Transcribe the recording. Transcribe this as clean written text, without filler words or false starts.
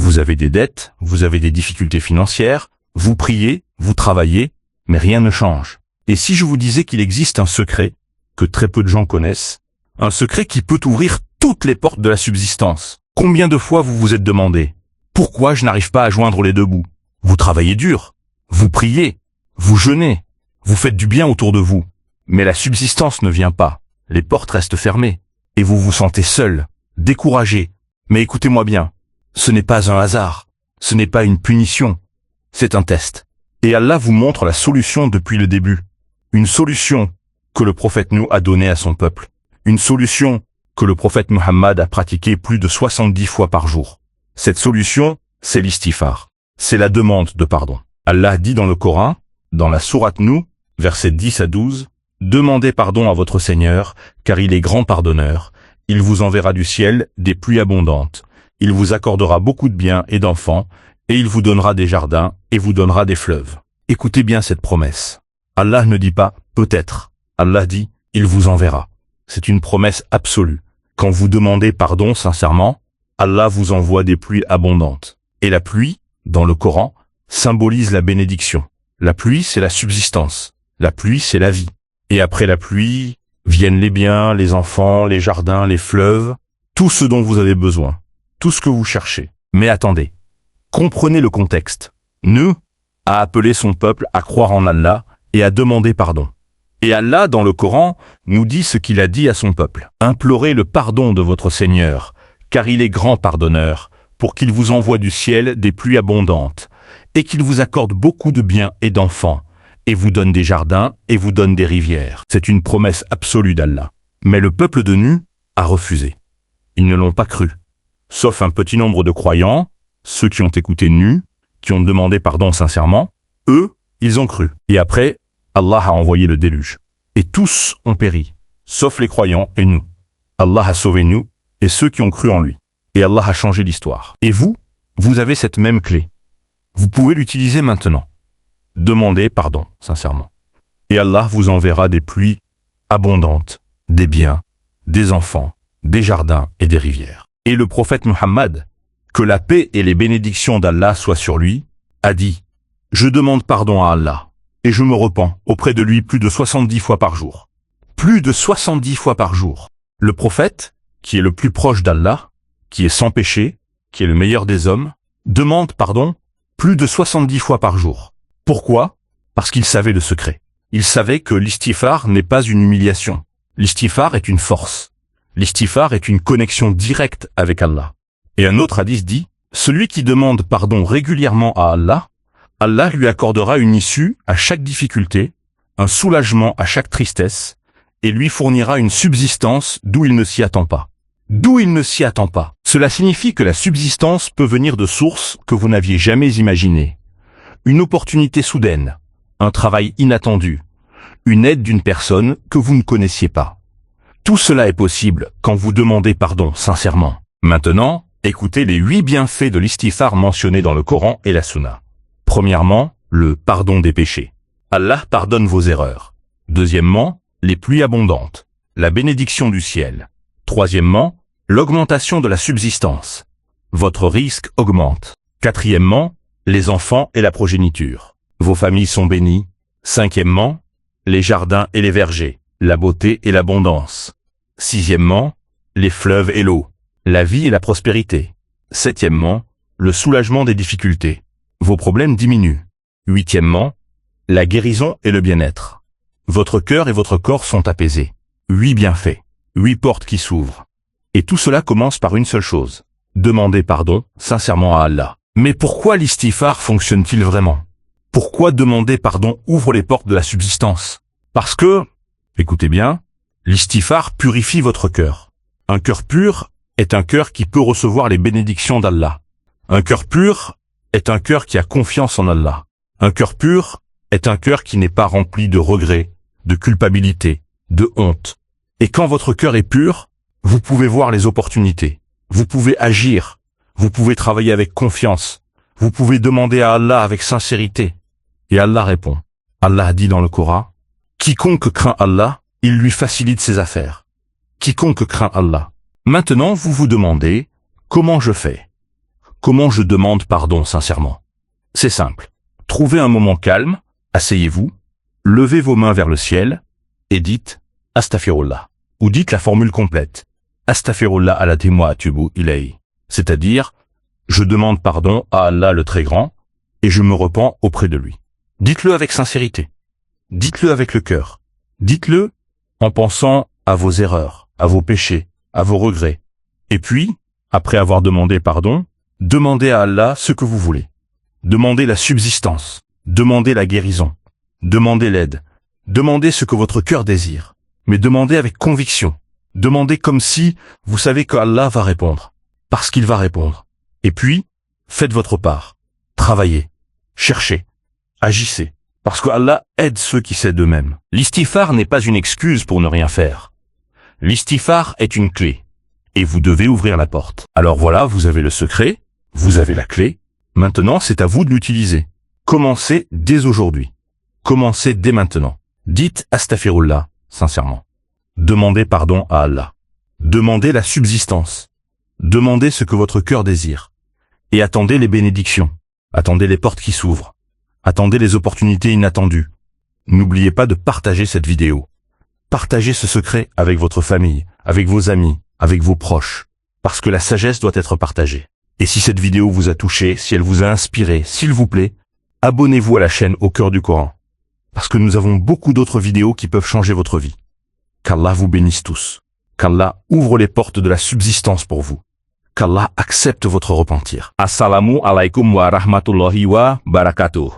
Vous avez des dettes, vous avez des difficultés financières, vous priez, vous travaillez, mais rien ne change. Et si je vous disais qu'il existe un secret, que très peu de gens connaissent, un secret qui peut ouvrir toutes les portes de la subsistance. Combien de fois vous vous êtes demandé, pourquoi je n'arrive pas à joindre les deux bouts? Vous travaillez dur, vous priez, vous jeûnez, vous faites du bien autour de vous, mais la subsistance ne vient pas, les portes restent fermées, et vous vous sentez seul, découragé. Mais écoutez-moi bien, ce n'est pas un hasard, ce n'est pas une punition, c'est un test. Et Allah vous montre la solution depuis le début. Une solution que le prophète nous a donnée à son peuple. Une solution que le prophète Muhammad a pratiquée plus de 70 fois par jour. Cette solution, c'est l'istighfar. C'est la demande de pardon. Allah dit dans le Coran, dans la sourate Nous, versets 10 à 12, « Demandez pardon à votre Seigneur, car il est grand pardonneur. Il vous enverra du ciel des pluies abondantes. Il vous accordera beaucoup de biens et d'enfants, et il vous donnera des jardins et vous donnera des fleuves. » Écoutez bien cette promesse. Allah ne dit pas « peut-être ». Allah dit « il vous enverra ». C'est une promesse absolue. Quand vous demandez pardon sincèrement, Allah vous envoie des pluies abondantes. Et la pluie, dans le Coran, symbolise la bénédiction. La pluie, c'est la subsistance. La pluie, c'est la vie. Et après la pluie, viennent les biens, les enfants, les jardins, les fleuves, tout ce dont vous avez besoin, tout ce que vous cherchez. Mais attendez, comprenez le contexte. Nous a appelé son peuple à croire en Allah et à demander pardon. Et Allah, dans le Coran, nous dit ce qu'il a dit à son peuple. Implorez le pardon de votre Seigneur, car il est grand pardonneur, pour qu'il vous envoie du ciel des pluies abondantes, et qu'il vous accorde beaucoup de biens et d'enfants, et vous donne des jardins et vous donne des rivières. C'est une promesse absolue d'Allah. Mais le peuple de Nu a refusé. Ils ne l'ont pas cru. Sauf un petit nombre de croyants, ceux qui ont écouté Nu, qui ont demandé pardon sincèrement, eux, ils ont cru. Et après, Allah a envoyé le déluge. Et tous ont péri, sauf les croyants et nous. Allah a sauvé nous et ceux qui ont cru en lui. Et Allah a changé l'histoire. Et vous, vous avez cette même clé. Vous pouvez l'utiliser maintenant. Demandez pardon, sincèrement. Et Allah vous enverra des pluies abondantes, des biens, des enfants, des jardins et des rivières. Et le prophète Muhammad, que la paix et les bénédictions d'Allah soient sur lui, a dit « Je demande pardon à Allah, et je me repens auprès de lui plus de 70 fois par jour. » Plus de 70 fois par jour. Le prophète, qui est le plus proche d'Allah, qui est sans péché, qui est le meilleur des hommes, demande pardon plus de 70 fois par jour. Pourquoi? Parce qu'il savait le secret. Il savait que l'istighfar n'est pas une humiliation. L'istighfar est une force. L'istighfar est une connexion directe avec Allah. Et un autre hadith dit, celui qui demande pardon régulièrement à Allah, Allah lui accordera une issue à chaque difficulté, un soulagement à chaque tristesse, et lui fournira une subsistance d'où il ne s'y attend pas. D'où il ne s'y attend pas. Cela signifie que la subsistance peut venir de sources que vous n'aviez jamais imaginées. Une opportunité soudaine, un travail inattendu, une aide d'une personne que vous ne connaissiez pas. Tout cela est possible quand vous demandez pardon sincèrement. Maintenant, écoutez les 8 bienfaits de l'istighfar mentionnés dans le Coran et la Sunna. Premièrement, le pardon des péchés. Allah pardonne vos erreurs. Deuxièmement, les pluies abondantes, la bénédiction du ciel. Troisièmement, l'augmentation de la subsistance. Votre risque augmente. Quatrièmement, les enfants et la progéniture. Vos familles sont bénies. Cinquièmement, les jardins et les vergers, la beauté et l'abondance. Sixièmement, les fleuves et l'eau, la vie et la prospérité. Septièmement, le soulagement des difficultés. Vos problèmes diminuent. Huitièmement, la guérison et le bien-être. Votre cœur et votre corps sont apaisés. 8 bienfaits, 8 portes qui s'ouvrent. Et tout cela commence par une seule chose. Demandez pardon sincèrement à Allah. Mais pourquoi l'istighfar fonctionne-t-il vraiment? Pourquoi demander pardon ouvre les portes de la subsistance? Parce que, écoutez bien, l'istighfar purifie votre cœur. Un cœur pur est un cœur qui peut recevoir les bénédictions d'Allah. Un cœur pur est un cœur qui a confiance en Allah. Un cœur pur est un cœur qui n'est pas rempli de regrets, de culpabilité, de honte. Et quand votre cœur est pur, vous pouvez voir les opportunités. Vous pouvez agir. Vous pouvez travailler avec confiance. Vous pouvez demander à Allah avec sincérité. Et Allah répond. Allah dit dans le Coran, « Quiconque craint Allah, il lui facilite ses affaires. » Quiconque craint Allah. Maintenant, vous vous demandez, comment je fais? Comment je demande pardon sincèrement? C'est simple. Trouvez un moment calme, asseyez-vous, levez vos mains vers le ciel et dites « Astaghfirullah » ou dites la formule complète « Astaghfirullah alazim wa atubu ilayh », c'est-à-dire « Je demande pardon à Allah le Très Grand et je me repens auprès de lui ». Dites-le avec sincérité. Dites-le avec le cœur. Dites-le en pensant à vos erreurs, à vos péchés, à vos regrets. Et puis, après avoir demandé pardon, demandez à Allah ce que vous voulez. Demandez la subsistance, demandez la guérison, demandez l'aide, demandez ce que votre cœur désire, mais demandez avec conviction. Demandez comme si vous savez qu'Allah va répondre, parce qu'il va répondre. Et puis, faites votre part. Travaillez, cherchez, agissez, parce que Allah aide ceux qui s'aident eux-mêmes. L'istighfar n'est pas une excuse pour ne rien faire. L'istighfar est une clé, et vous devez ouvrir la porte. Alors voilà, vous avez le secret, vous avez la clé, maintenant c'est à vous de l'utiliser. Commencez dès aujourd'hui. Commencez dès maintenant. Dites Astaghfirullah, sincèrement. Demandez pardon à Allah. Demandez la subsistance. Demandez ce que votre cœur désire. Et attendez les bénédictions. Attendez les portes qui s'ouvrent. Attendez les opportunités inattendues. N'oubliez pas de partager cette vidéo. Partagez ce secret avec votre famille, avec vos amis, avec vos proches. Parce que la sagesse doit être partagée. Et si cette vidéo vous a touché, si elle vous a inspiré, s'il vous plaît, abonnez-vous à la chaîne Au Cœur du Coran. Parce que nous avons beaucoup d'autres vidéos qui peuvent changer votre vie. Qu'Allah vous bénisse tous. Qu'Allah ouvre les portes de la subsistance pour vous. Qu'Allah accepte votre repentir. Assalamu alaikum wa rahmatullahi wa barakatuh.